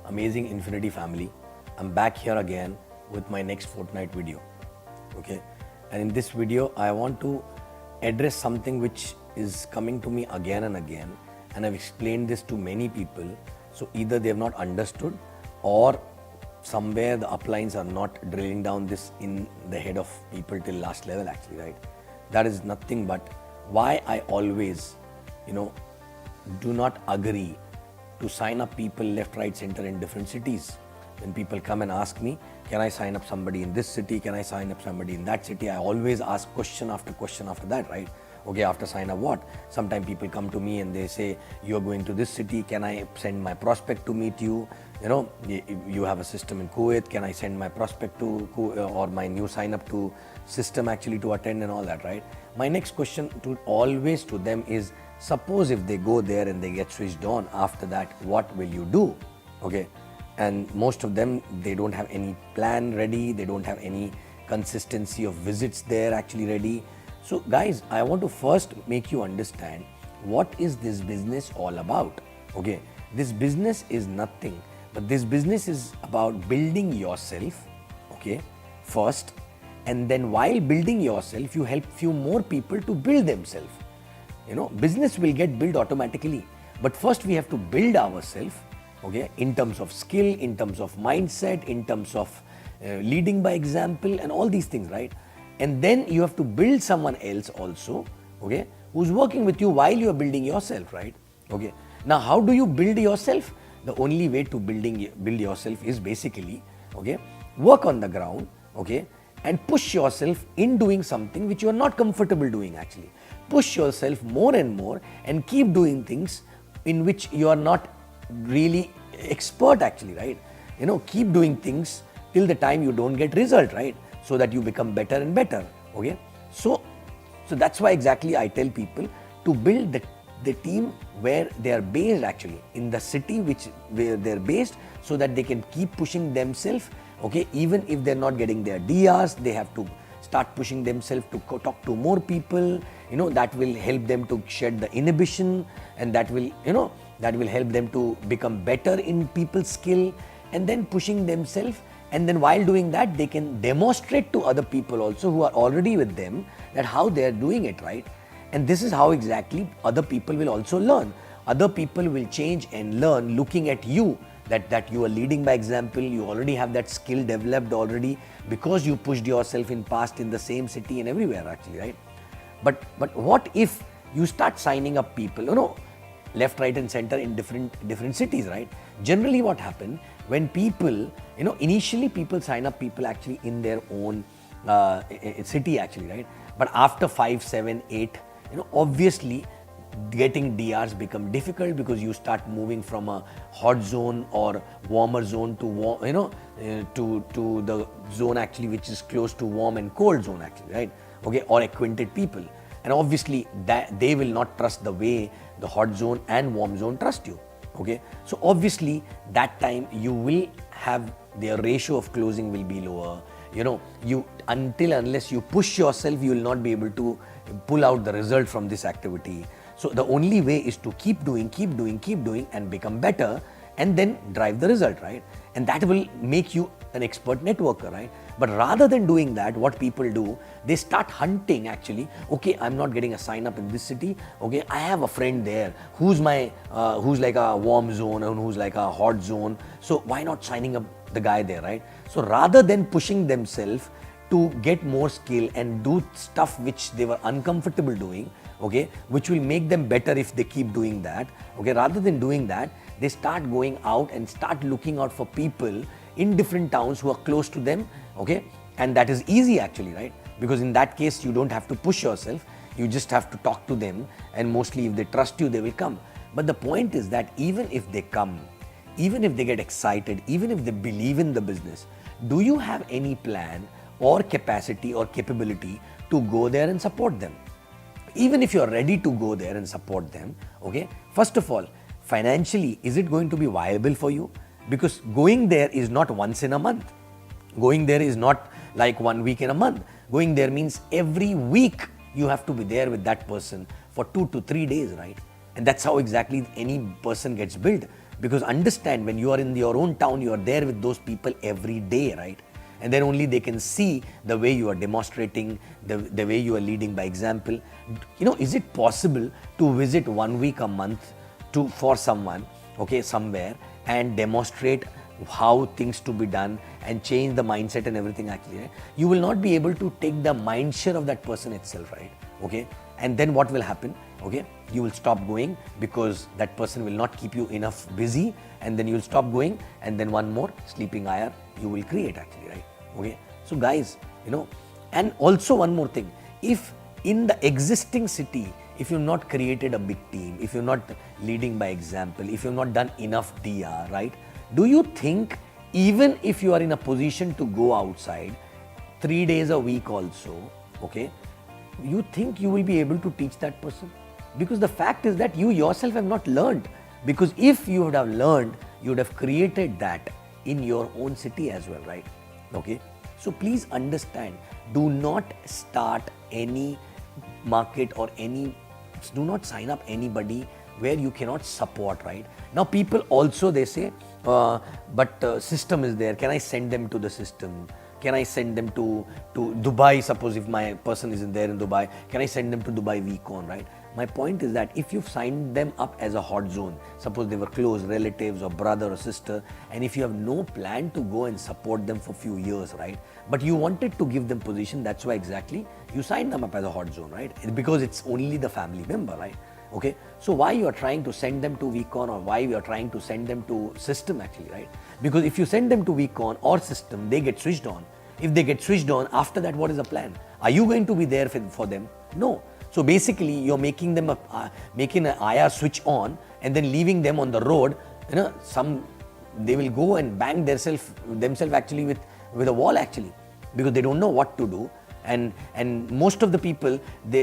Amazing Infiniti family. I'm back here again with my next fortnight video. Okay, and in this video I want to address something which is coming to me again and again, and I've explained this to many people. So either they have not understood, or somewhere the uplines are not drilling down this in the head of people till last level actually, right? That is nothing but why I always, do not agree to sign up people left, right, center in different cities. When people come and ask me, can I sign up somebody in this city? Can I sign up somebody in that city? I always ask question after that, right? Okay, after sign up what? Sometimes people come to me and they say, you're going to this city, can I send my prospect to meet you? You have a system in Kuwait, can I send my prospect to or my new sign up to system actually to attend and all that, right? My next question to always to them is, suppose if they go there and they get switched on, after that, what will you do? Okay, and most of them, they don't have any plan ready, they don't have any consistency of visits there actually ready. So guys, I want to first make you understand what is this business all about. Okay, this business is nothing, but this business is about building yourself, okay, first, and then while building yourself, you help few more people to build themselves. Business will get built automatically, but first we have to build ourselves, okay, in terms of skill, in terms of mindset, in terms of leading by example and all these things, right? And then you have to build someone else also, okay, who's working with you while you are building yourself, right? Okay. Now, how do you build yourself? The only way to build yourself is basically, okay, work on the ground, okay, and push yourself in doing something which you are not comfortable doing actually. Push yourself more and more and keep doing things in which you are not really expert actually, right? Keep doing things till the time you don't get result, right? So that you become better and better, okay? So that's why exactly I tell people to build the team where they are based actually, in the city where they're based, so that they can keep pushing themselves, okay? Even if they're not getting their DRs, they have to start pushing themselves to talk to more people, that will help them to shed the inhibition, and that will help them to become better in people's skill, and then pushing themselves. And then while doing that, they can demonstrate to other people also who are already with them that how they are doing it, right? And this is how exactly other people will also learn. Other people will change and learn looking at you, that you are leading by example, you already have that skill developed already because you pushed yourself in past in the same city and everywhere actually, right? But what if you start signing up people, left, right and center in different cities, right? Generally what happens when people, initially people sign up people actually in their own city actually, right? But after 5, 7, 8, obviously getting DRs become difficult because you start moving from a hot zone or warmer zone to to the zone actually which is close to warm and cold zone actually, right? Okay, or acquainted people, and obviously that they will not trust the way the hot zone and warm zone trust you. Okay, so obviously that time you will have their ratio of closing will be lower. Unless you push yourself, you will not be able to pull out the result from this activity. So the only way is to keep doing and become better, and then drive the result, right? And that will make you an expert networker, right? But rather than doing that, what people do, they start hunting actually. Okay, I'm not getting a sign up in this city. Okay, I have a friend there who's like a warm zone and who's like a hot zone. So why not signing up the guy there, right? So rather than pushing themselves to get more skill and do stuff which they were uncomfortable doing, okay, which will make them better if they keep doing that, okay, rather than doing that, they start going out and start looking out for people in different towns who are close to them, okay, and that is easy actually, right? Because in that case, you don't have to push yourself, you just have to talk to them, and mostly if they trust you, they will come. But the point is that even if they come, even if they get excited, even if they believe in the business, do you have any plan or capacity or capability to go there and support them? Even if you're ready to go there and support them, okay, first of all, financially, is it going to be viable for you? Because going there is not once in a month. Going there is not like 1 week in a month. Going there means every week you have to be there with that person for 2 to 3 days, right? And that's how exactly any person gets built. Because understand, when you are in your own town, you are there with those people every day, right? And then only they can see the way you are demonstrating, the way you are leading by example. Is it possible to visit 1 week a month for someone, okay, somewhere, and demonstrate how things to be done and change the mindset and everything actually, right? You will not be able to take the mind share of that person itself, right? Okay, and then what will happen? Okay, you will stop going because that person will not keep you enough busy, and then you will stop going, and then one more sleeping IR you will create actually, right? Okay, so guys, and also one more thing, if in the existing city, if you've not created a big team, if you're not leading by example, if you've not done enough DR, right? Do you think even if you are in a position to go outside 3 days a week also, okay, you think you will be able to teach that person? Because the fact is that you yourself have not learned. Because if you would have learned, you would have created that in your own city as well, right? Okay. So please understand, do not start any market or do not sign up anybody where you cannot support, right? Now people also, they say, but system is there. Can I send them to the system? Can I send them to Dubai? Suppose if my person isn't there in Dubai, can I send them to Dubai week-on, right? My point is that if you've signed them up as a hot zone, suppose they were close relatives or brother or sister, and if you have no plan to go and support them for a few years, right? But you wanted to give them position, that's why exactly you signed them up as a hot zone, right? Because it's only the family member, right? Okay, so why you are trying to send them to week-on, or why you are trying to send them to system actually, right? Because if you send them to week-on or system, they get switched on. If they get switched on, after that, what is the plan? Are you going to be there for them? No. So basically, you're making them making an IR switch on and then leaving them on the road. They will go and bang themselves actually with a wall actually, because they don't know what to do. And most of the people,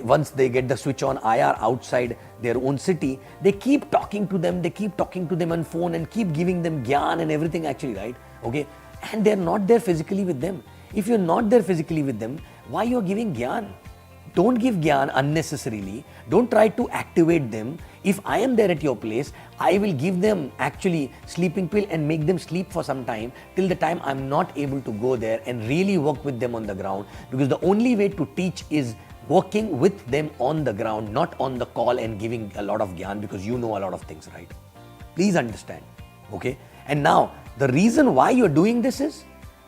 once they get the switch on IR outside their own city, they keep talking to them, on phone and keep giving them gyan and everything actually, right? Okay, and they're not there physically with them. If you're not there physically with them, why you're giving gyan? Don't give gyan unnecessarily. Don't try to activate them. If I am there at your place, I will give them actually sleeping pill and make them sleep for some time till the time I'm not able to go there and really work with them on the ground. Because the only way to teach is working with them on the ground, not on the call and giving a lot of gyan, because you know a lot of things, right? Please understand. Okay. And now the reason why you're doing this is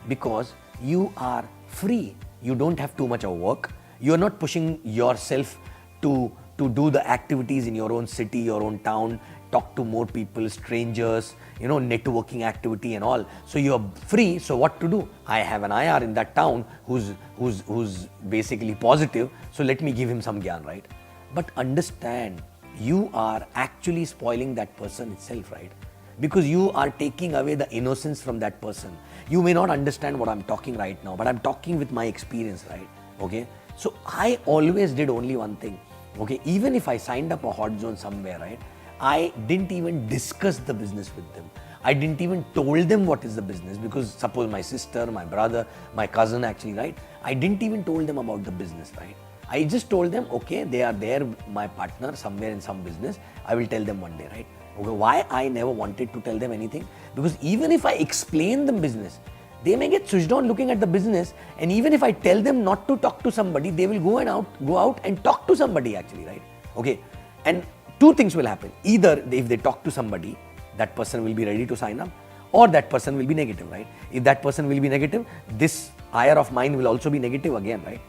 because you are free. You don't have too much of work. You're not pushing yourself to do the activities in your own city, your own town, talk to more people, strangers, networking activity and all. So you're free. So what to do? I have an IR in that town who's basically positive. So let me give him some gyan, right? But understand, you are actually spoiling that person itself, right? Because you are taking away the innocence from that person. You may not understand what I'm talking right now, but I'm talking with my experience, right? Okay. So I always did only one thing. Okay, even if I signed up a hot zone somewhere, right, I didn't even discuss the business with them. I didn't even told them what is the business, because suppose my sister, my brother, my cousin actually, right, I didn't even told them about the business, right. I just told them, okay, they are there, my partner somewhere in some business, I will tell them one day, right. Okay, why I never wanted to tell them anything? Because even if I explain them business, they may get switched on looking at the business, and even if I tell them not to talk to somebody, they will go out and talk to somebody actually, right? Okay, and two things will happen. Either if they talk to somebody, that person will be ready to sign up, or that person will be negative, right? If that person will be negative, this IR of mine will also be negative again, right?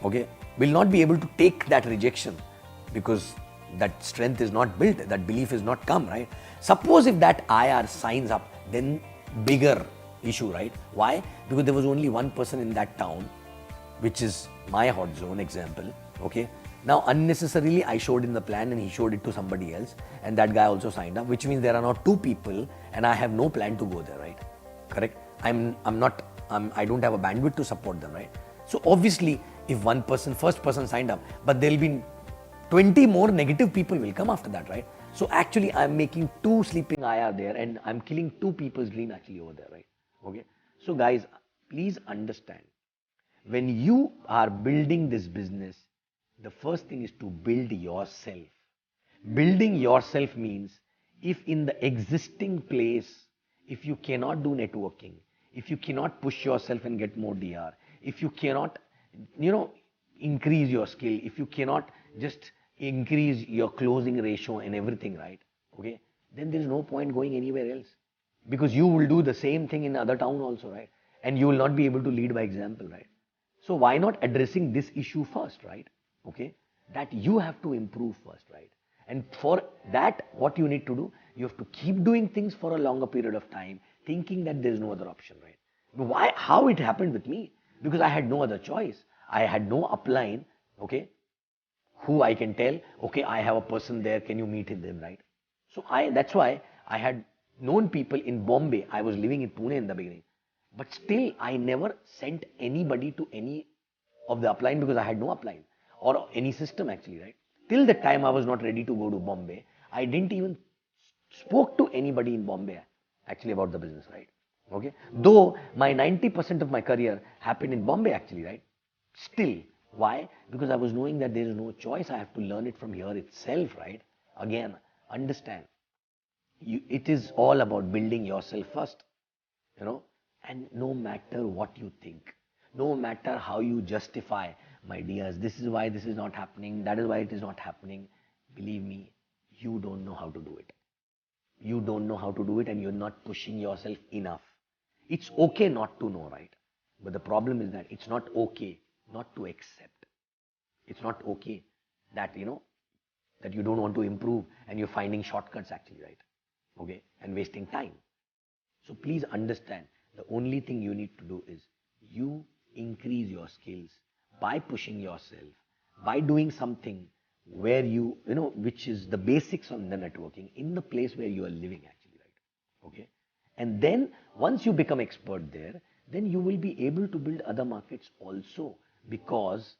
Okay, will not be able to take that rejection because that strength is not built, that belief is not come, right? Suppose if that IR signs up, then bigger issue, right? Why? Because there was only one person in that town, which is my hot zone example. Okay. Now unnecessarily I showed in the plan and he showed it to somebody else, and that guy also signed up, which means there are now two people and I have no plan to go there, right? Correct? I don't have a bandwidth to support them, right? So obviously if first person signed up, but there'll be 20 more negative people will come after that, right? So actually I'm making two sleeping IR there and I'm killing two people's dream actually over there, right? Okay. So guys, please understand, when you are building this business, the first thing is to build yourself. Building yourself means If in the existing place, if you cannot do networking, if you cannot push yourself and get more DR, if you cannot, you know, increase your skill, if you cannot just increase your closing ratio and everything, right? Okay, then there is no point going anywhere else, because you will do the same thing in other town also, right? And you will not be able to lead by example, right? So why not addressing this issue first, right? Okay, that you have to improve first, right? And for that, what you need to do, you have to keep doing things for a longer period of time, thinking that there is no other option, right? Why? How it happened with me? Because I had no other choice. I had no upline, okay, who I can tell, okay, I have a person there, can you meet them, right? So that's why I had known people in Bombay. I was living in Pune in the beginning, but still I never sent anybody to any of the upline because I had no upline or any system actually, right? Till the time I was not ready to go to Bombay, I didn't even spoke to anybody in Bombay actually about the business, right? Okay, though my 90% of my career happened in Bombay actually, right? Still, why? Because I was knowing that there is no choice. I have to learn it from here itself, right? Again, understand. It is all about building yourself first, you know. And no matter what you think, no matter how you justify, my dears, this is why this is not happening, that is why it is not happening. Believe me, you don't know how to do it. You don't know how to do it, and you're not pushing yourself enough. It's okay not to know, right? But the problem is that it's not okay not to accept. It's not okay that, that you don't want to improve and you're finding shortcuts actually, right? Okay, and wasting time. So please understand, the only thing you need to do is you increase your skills by pushing yourself, by doing something where which is the basics on the networking in the place where you are living actually, right? Okay. And then once you become expert there, then you will be able to build other markets also, because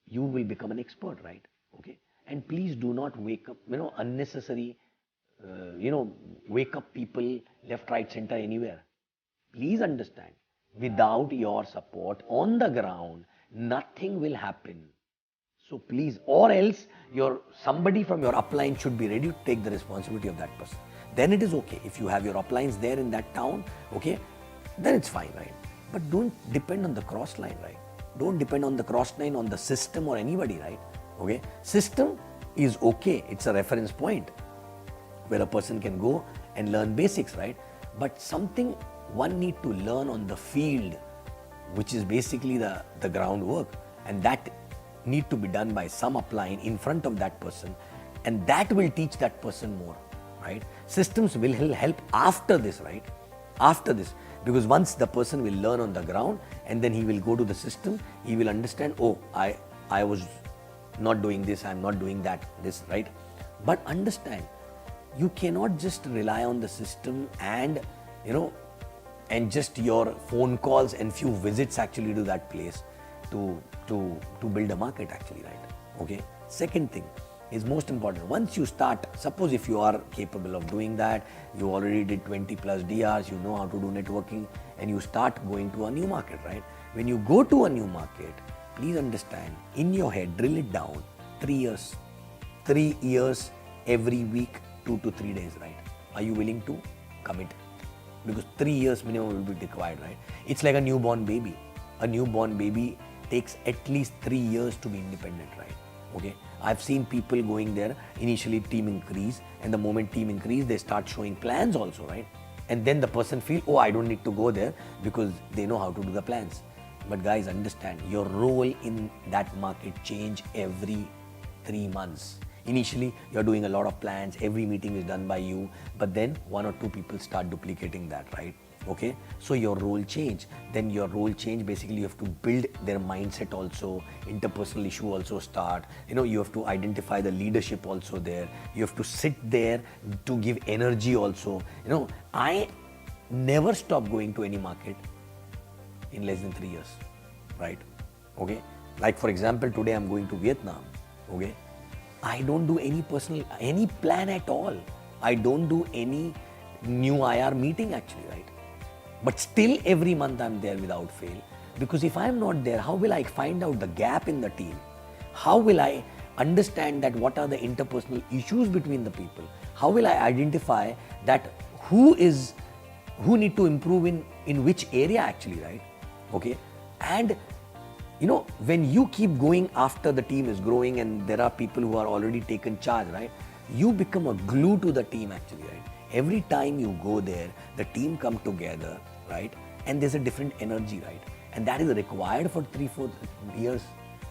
you will become an expert, right? Okay. And please do not wake up, unnecessary, wake up people left, right, center, anywhere. Please understand, without your support on the ground, nothing will happen. So please, or else somebody from your upline should be ready to take the responsibility of that person. Then it is okay. If you have your uplines there in that town, okay, then it's fine, right? But don't depend on the cross line, right? Don't depend on the cross line, on the system or anybody, right? Okay, system is okay. It's a reference point where a person can go and learn basics, right? But something one need to learn on the field, which is basically the groundwork, and that need to be done by some upline in front of that person, and that will teach that person more, right? Systems will help after this, right? After this, because once the person will learn on the ground and then he will go to the system, he will understand, oh, I was not doing this, I'm not doing that, this, right? But understand, you cannot just rely on the system and just your phone calls and few visits actually to that place to build a market actually, right? Okay. Second thing is most important. Once you start, suppose if you are capable of doing that, you already did 20 plus DRs, you know how to do networking, and you start going to a new market, right? When you go to a new market, please understand, in your head, drill it down, 3 years. 3 years every week, 2 to 3 days, right? Are you willing to commit? Because 3 years minimum will be required, right? It's like a newborn baby. A newborn baby takes at least 3 years to be independent, right? Okay. I've seen people going there, initially team increase, and the moment team increase, they start showing plans also, right? And then the person feel, oh, I don't need to go there because they know how to do the plans. But guys, understand, your role in that market change every 3 months. Initially, you're doing a lot of plans, every meeting is done by you, but then 1 or 2 people start duplicating that, right? Okay, so your role change. Then your role change, basically you have to build their mindset also, interpersonal issue also start, you have to identify the leadership also there, you have to sit there to give energy also. I never stop going to any market in less than 3 years, right? Okay, like for example, today I'm going to Vietnam, okay? I don't do any plan at all. I don't do any new IR meeting actually, right? But still every month I'm there without fail. Because if I'm not there, how will I find out the gap in the team? How will I understand that what are the interpersonal issues between the people? How will I identify that who need to improve in which area actually, right? Okay. And when you keep going after the team is growing and there are people who are already taken charge, right? You become a glue to the team actually, right? Every time you go there, the team come together, right? And there's a different energy, right? And that is required for 3-4 years.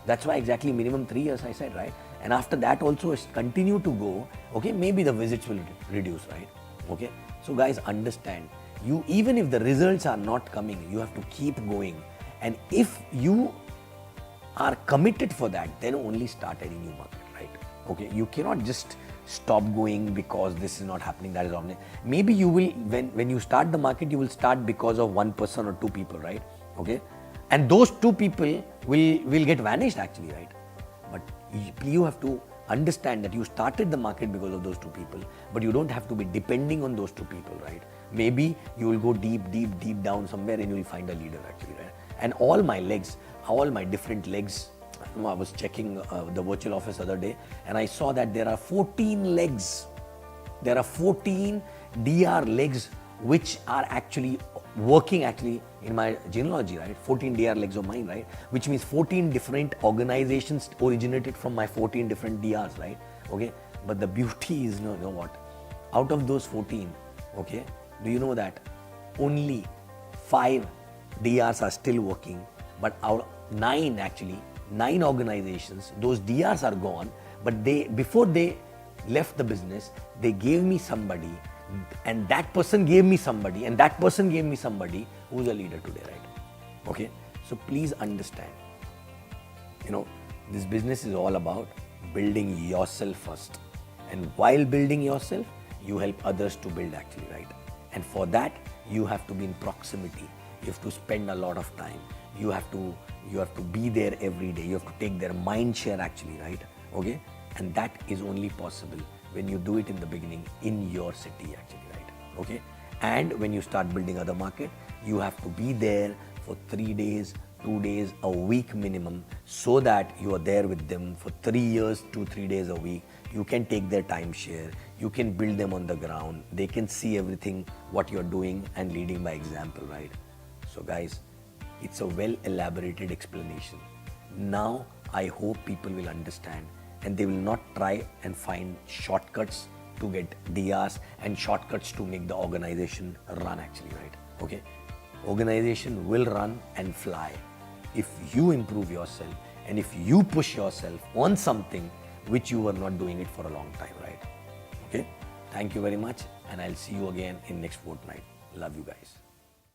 That's why exactly minimum 3 years I said, right? And after that also continue to go, okay, maybe the visits will reduce, right? Okay. So guys, understand, you even if the results are not coming, you have to keep going. And if you are committed for that, then only start any new market, right? Okay, you cannot just stop going because this is not happening, that is happening. Maybe you will, when you start the market, you will start because of one person or two people, right? Okay, and those two people will get vanished actually, right? But you have to understand that you started the market because of those two people, but you don't have to be depending on those two people, right? Maybe you will go deep down somewhere and you will find a leader actually, right? And all my different legs, I was checking the virtual office the other day and I saw that there are 14 legs. There are 14 DR legs which are actually working actually in my genealogy, right? 14 DR legs of mine, right? Which means 14 different organizations originated from my 14 different DRs, right? Okay. But the beauty is, you know what? Out of those 14, okay, do you know that only 5 DRs are still working, but out 9 organizations, those DRs are gone, but before they left the business, they gave me somebody, and that person gave me somebody, and that person gave me somebody who's a leader today, right? Okay, so please understand, this business is all about building yourself first, and while building yourself, you help others to build actually, right? And for that, you have to be in proximity. You have to spend a lot of time. You have to be there every day. You have to take their mind share actually, right? Okay, and that is only possible when you do it in the beginning in your city actually, right? Okay, and when you start building other market, you have to be there for 3 days, 2 days, a week minimum, so that you are there with them for 3 years, 2-3 days a week. You can take their time share, you can build them on the ground, they can see everything what you're doing and leading by example, right? So guys, it's a well elaborated explanation. Now I hope people will understand and they will not try and find shortcuts to get DRs and shortcuts to make the organization run actually, right? Okay, organization will run and fly if you improve yourself and if you push yourself on something which you were not doing it for a long time, right? Okay, thank you very much and I'll see you again in next fortnight. Love you guys.